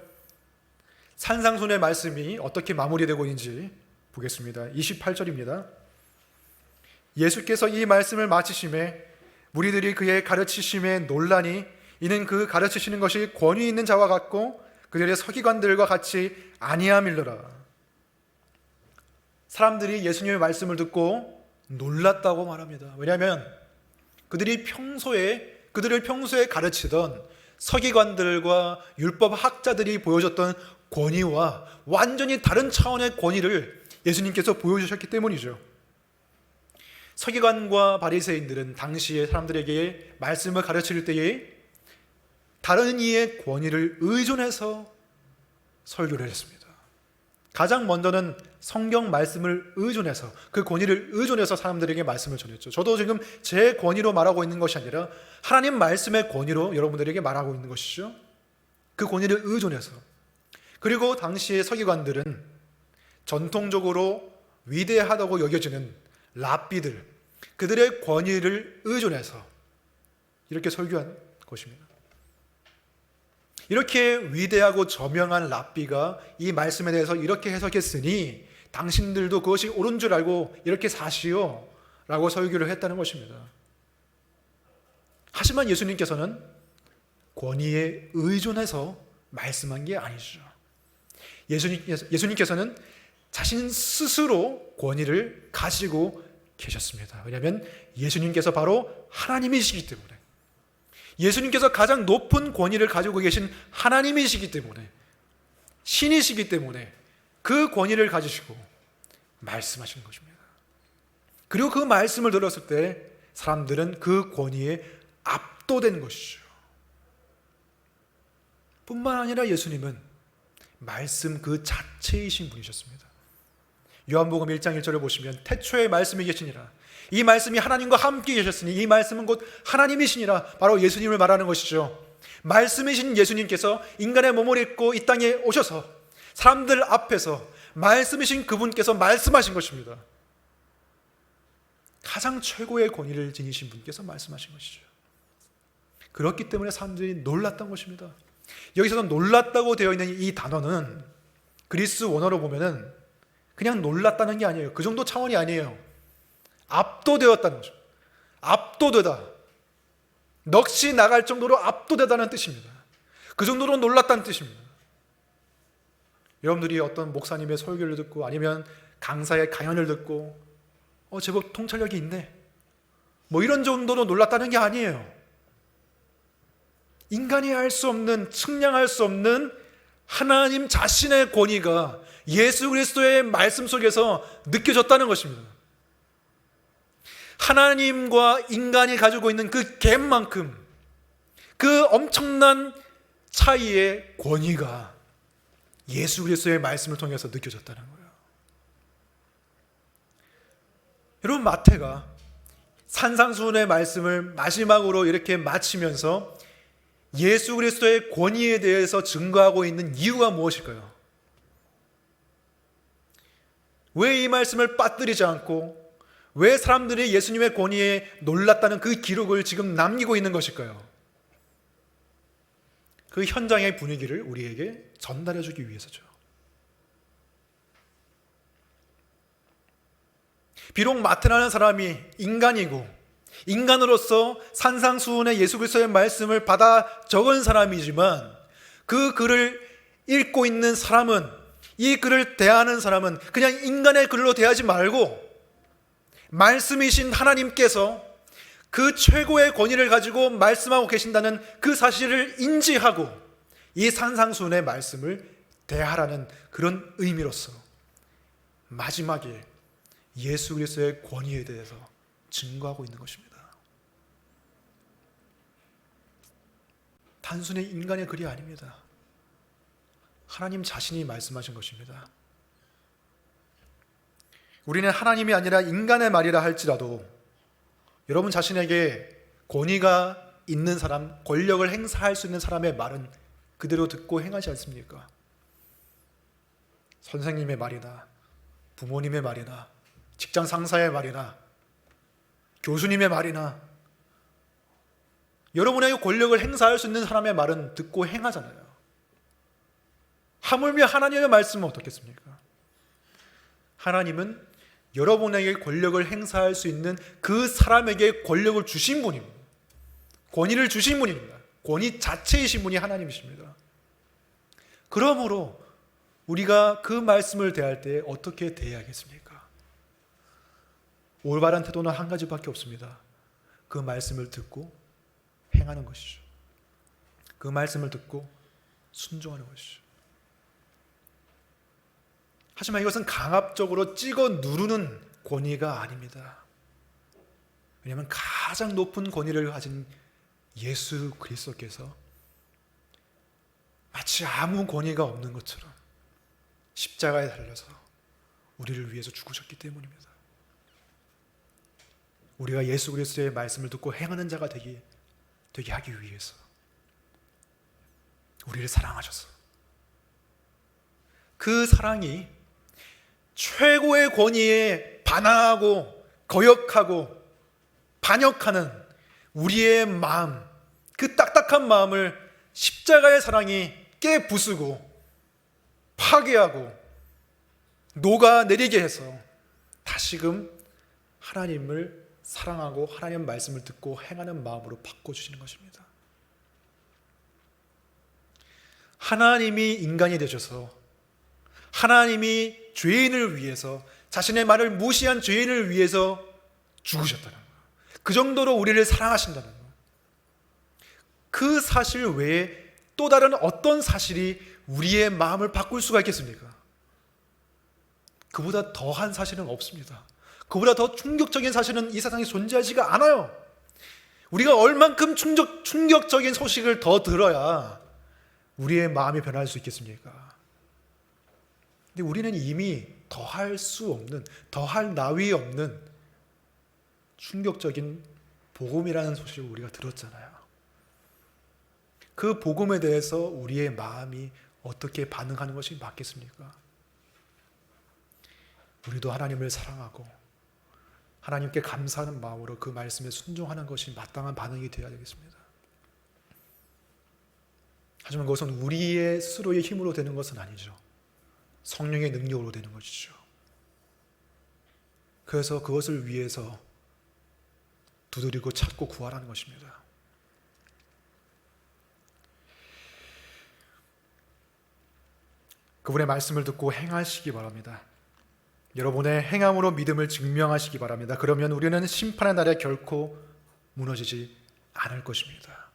산상수훈의 말씀이 어떻게 마무리되고 있는지 보겠습니다. 28절입니다. 예수께서 이 말씀을 마치심에 무리들이 그의 가르치심에 놀라니 이는 그 가르치시는 것이 권위 있는 자와 같고 그들의 서기관들과 같이 아니함일러라. 사람들이 예수님의 말씀을 듣고 놀랐다고 말합니다. 왜냐하면 그들을 평소에 가르치던 서기관들과 율법 학자들이 보여줬던 권위와 완전히 다른 차원의 권위를 예수님께서 보여주셨기 때문이죠. 서기관과 바리새인들은 당시의 사람들에게 말씀을 가르칠 때에 다른 이의 권위를 의존해서 설교를 했습니다. 가장 먼저는 성경 말씀을 의존해서 그 권위를 의존해서 사람들에게 말씀을 전했죠. 저도 지금 제 권위로 말하고 있는 것이 아니라 하나님 말씀의 권위로 여러분들에게 말하고 있는 것이죠. 그 권위를 의존해서. 그리고 당시의 서기관들은 전통적으로 위대하다고 여겨지는 랍비들, 그들의 권위를 의존해서 이렇게 설교한 것입니다. 이렇게 위대하고 저명한 랍비가 이 말씀에 대해서 이렇게 해석했으니 당신들도 그것이 옳은 줄 알고 이렇게 사시오 라고 설교를 했다는 것입니다. 하지만 예수님께서는 권위에 의존해서 말씀한 게 아니죠. 예수님께서는 자신 스스로 권위를 가지고 계셨습니다. 왜냐하면 예수님께서 바로 하나님이시기 때문에, 예수님께서 가장 높은 권위를 가지고 계신 하나님이시기 때문에, 신이시기 때문에 그 권위를 가지시고 말씀하시는 것입니다. 그리고 그 말씀을 들었을 때 사람들은 그 권위에 압도된 것이죠. 뿐만 아니라 예수님은 말씀 그 자체이신 분이셨습니다. 요한복음 1장 1절을 보시면 태초에 말씀이 계시니라, 이 말씀이 하나님과 함께 계셨으니 이 말씀은 곧 하나님이시니라, 바로 예수님을 말하는 것이죠. 말씀이신 예수님께서 인간의 몸을 입고 이 땅에 오셔서 사람들 앞에서 말씀이신 그분께서 말씀하신 것입니다. 가장 최고의 권위를 지니신 분께서 말씀하신 것이죠. 그렇기 때문에 사람들이 놀랐던 것입니다. 여기서도 놀랐다고 되어 있는 이 단어는 그리스 원어로 보면은 그냥 놀랐다는 게 아니에요. 그 정도 차원이 아니에요. 압도되었다는 거죠. 압도되다, 넋이 나갈 정도로 압도되다는 뜻입니다. 그 정도로 놀랐다는 뜻입니다. 여러분들이 어떤 목사님의 설교를 듣고 아니면 강사의 강연을 듣고 제법 통찰력이 있네, 뭐 이런 정도로 놀랐다는 게 아니에요. 인간이 할 수 없는, 측량할 수 없는 하나님 자신의 권위가 예수 그리스도의 말씀 속에서 느껴졌다는 것입니다. 하나님과 인간이 가지고 있는 그 갭만큼, 그 엄청난 차이의 권위가 예수 그리스도의 말씀을 통해서 느껴졌다는 거예요. 여러분, 마태가 산상수훈의 말씀을 마지막으로 이렇게 마치면서 예수 그리스도의 권위에 대해서 증거하고 있는 이유가 무엇일까요? 왜 이 말씀을 빠뜨리지 않고 왜 사람들이 예수님의 권위에 놀랐다는 그 기록을 지금 남기고 있는 것일까요? 그 현장의 분위기를 우리에게 전달해 주기 위해서죠. 비록 마태라는 사람이 인간이고 인간으로서 산상수훈의 예수 그리스도의 말씀을 받아 적은 사람이지만, 그 글을 읽고 있는 사람은, 이 글을 대하는 사람은 그냥 인간의 글로 대하지 말고 말씀이신 하나님께서 그 최고의 권위를 가지고 말씀하고 계신다는 그 사실을 인지하고 이 산상수훈의 말씀을 대하라는 그런 의미로서 마지막에 예수 그리스도의 권위에 대해서 증거하고 있는 것입니다. 단순히 인간의 글이 아닙니다. 하나님 자신이 말씀하신 것입니다. 우리는 하나님이 아니라 인간의 말이라 할지라도 여러분 자신에게 권위가 있는 사람, 권력을 행사할 수 있는 사람의 말은 그대로 듣고 행하지 않습니까? 선생님의 말이나 부모님의 말이나 직장 상사의 말이나 교수님의 말이나 여러분에게 권력을 행사할 수 있는 사람의 말은 듣고 행하잖아요. 하물며 하나님의 말씀은 어떻겠습니까? 하나님은 여러분에게 권력을 행사할 수 있는 그 사람에게 권력을 주신 분입니다. 권위를 주신 분입니다. 권위 자체이신 분이 하나님이십니다. 그러므로 우리가 그 말씀을 대할 때 어떻게 대해야겠습니까? 올바른 태도는 한 가지밖에 없습니다. 그 말씀을 듣고 행하는 것이죠. 그 말씀을 듣고 순종하는 것이죠. 하지만 이것은 강압적으로 찍어 누르는 권위가 아닙니다. 왜냐하면 가장 높은 권위를 가진 예수 그리스도께서 마치 아무 권위가 없는 것처럼 십자가에 달려서 우리를 위해서 죽으셨기 때문입니다. 우리가 예수 그리스도의 말씀을 듣고 행하는 자가 되게 하기 위해서 우리를 사랑하셔서 그 사랑이 최고의 권위에 반항하고 거역하고 반역하는 우리의 마음, 그 딱딱한 마음을 십자가의 사랑이 깨부수고 파괴하고 녹아내리게 해서 다시금 하나님을 사랑하고 하나님의 말씀을 듣고 행하는 마음으로 바꿔주시는 것입니다. 하나님이 인간이 되셔서 하나님이 죄인을 위해서, 자신의 말을 무시한 죄인을 위해서 죽으셨다는 거예요. 그 정도로 우리를 사랑하신다는 거예요. 그 사실 외에 또 다른 어떤 사실이 우리의 마음을 바꿀 수가 있겠습니까? 그보다 더한 사실은 없습니다. 그보다 더 충격적인 사실은 이 세상에 존재하지가 않아요. 우리가 얼만큼 충격적인 소식을 더 들어야 우리의 마음이 변할 수 있겠습니까? 근데 우리는 이미 더할 수 없는, 더할 나위 없는 충격적인 복음이라는 소식을 우리가 들었잖아요. 그 복음에 대해서 우리의 마음이 어떻게 반응하는 것이 맞겠습니까? 우리도 하나님을 사랑하고 하나님께 감사하는 마음으로 그 말씀에 순종하는 것이 마땅한 반응이 되어야 되겠습니다. 하지만 그것은 우리의 스스로의 힘으로 되는 것은 아니죠. 성령의 능력으로 되는 것이죠. 그래서 그것을 위해서 두드리고 찾고 구하라는 것입니다. 그분의 말씀을 듣고 행하시기 바랍니다. 여러분의 행함으로 믿음을 증명하시기 바랍니다. 그러면 우리는 심판의 날에 결코 무너지지 않을 것입니다.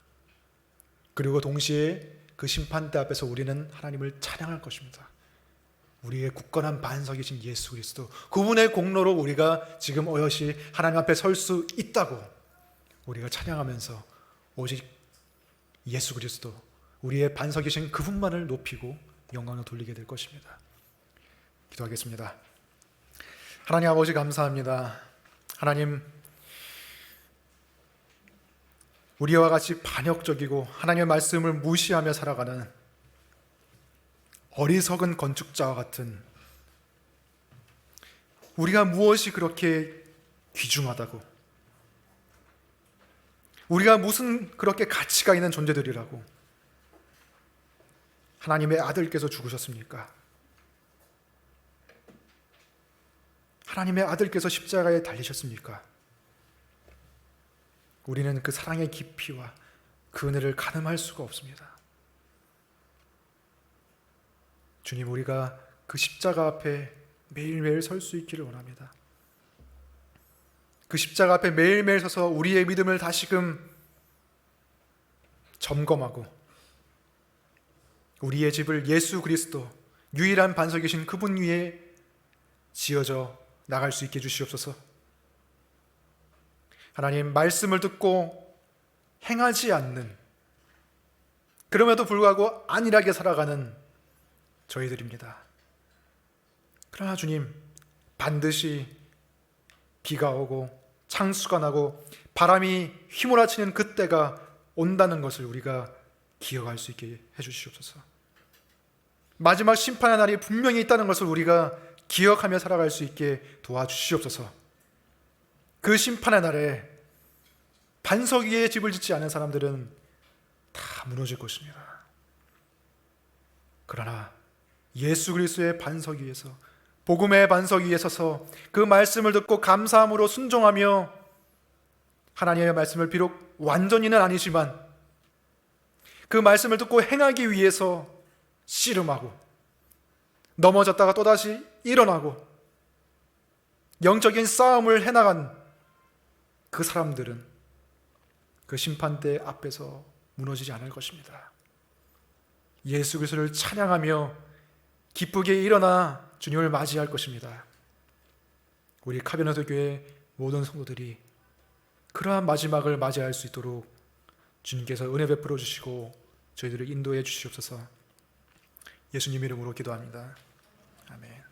그리고 동시에 그 심판대 앞에서 우리는 하나님을 찬양할 것입니다. 우리의 굳건한 반석이신 예수 그리스도, 그분의 공로로 우리가 지금 어여시 하나님 앞에 설 수 있다고 우리가 찬양하면서 오직 예수 그리스도, 우리의 반석이신 그분만을 높이고 영광을 돌리게 될 것입니다. 기도하겠습니다. 하나님 아버지 감사합니다. 하나님, 우리와 같이 반역적이고 하나님의 말씀을 무시하며 살아가는 어리석은 건축자와 같은, 우리가 무엇이 그렇게 귀중하다고, 우리가 무슨 그렇게 가치가 있는 존재들이라고 하나님의 아들께서 죽으셨습니까? 하나님의 아들께서 십자가에 달리셨습니까? 우리는 그 사랑의 깊이와 그 은혜를 가늠할 수가 없습니다. 주님, 우리가 그 십자가 앞에 매일매일 설 수 있기를 원합니다. 그 십자가 앞에 매일매일 서서 우리의 믿음을 다시금 점검하고 우리의 집을 예수 그리스도, 유일한 반석이신 그분 위에 지어져 나갈 수 있게 해주시옵소서. 하나님, 말씀을 듣고 행하지 않는, 그럼에도 불구하고 안일하게 살아가는 저희들입니다. 그러나 주님, 반드시 비가 오고 창수가 나고 바람이 휘몰아치는 그때가 온다는 것을 우리가 기억할 수 있게 해주시옵소서. 마지막 심판의 날이 분명히 있다는 것을 우리가 기억하며 살아갈 수 있게 도와주시옵소서. 그 심판의 날에 반석 위에 집을 짓지 않은 사람들은 다 무너질 것입니다. 그러나 예수 그리스도의 반석 위에서, 복음의 반석 위에 서서 그 말씀을 듣고 감사함으로 순종하며 하나님의 말씀을 비록 완전히는 아니지만 그 말씀을 듣고 행하기 위해서 씨름하고 넘어졌다가 또다시 일어나고 영적인 싸움을 해나간 그 사람들은 그 심판대 앞에서 무너지지 않을 것입니다. 예수 그리스도를 찬양하며 기쁘게 일어나 주님을 맞이할 것입니다. 우리 카베나도 교회 모든 성도들이 그러한 마지막을 맞이할 수 있도록 주님께서 은혜 베풀어 주시고 저희들을 인도해 주시옵소서. 예수님 이름으로 기도합니다. 아멘.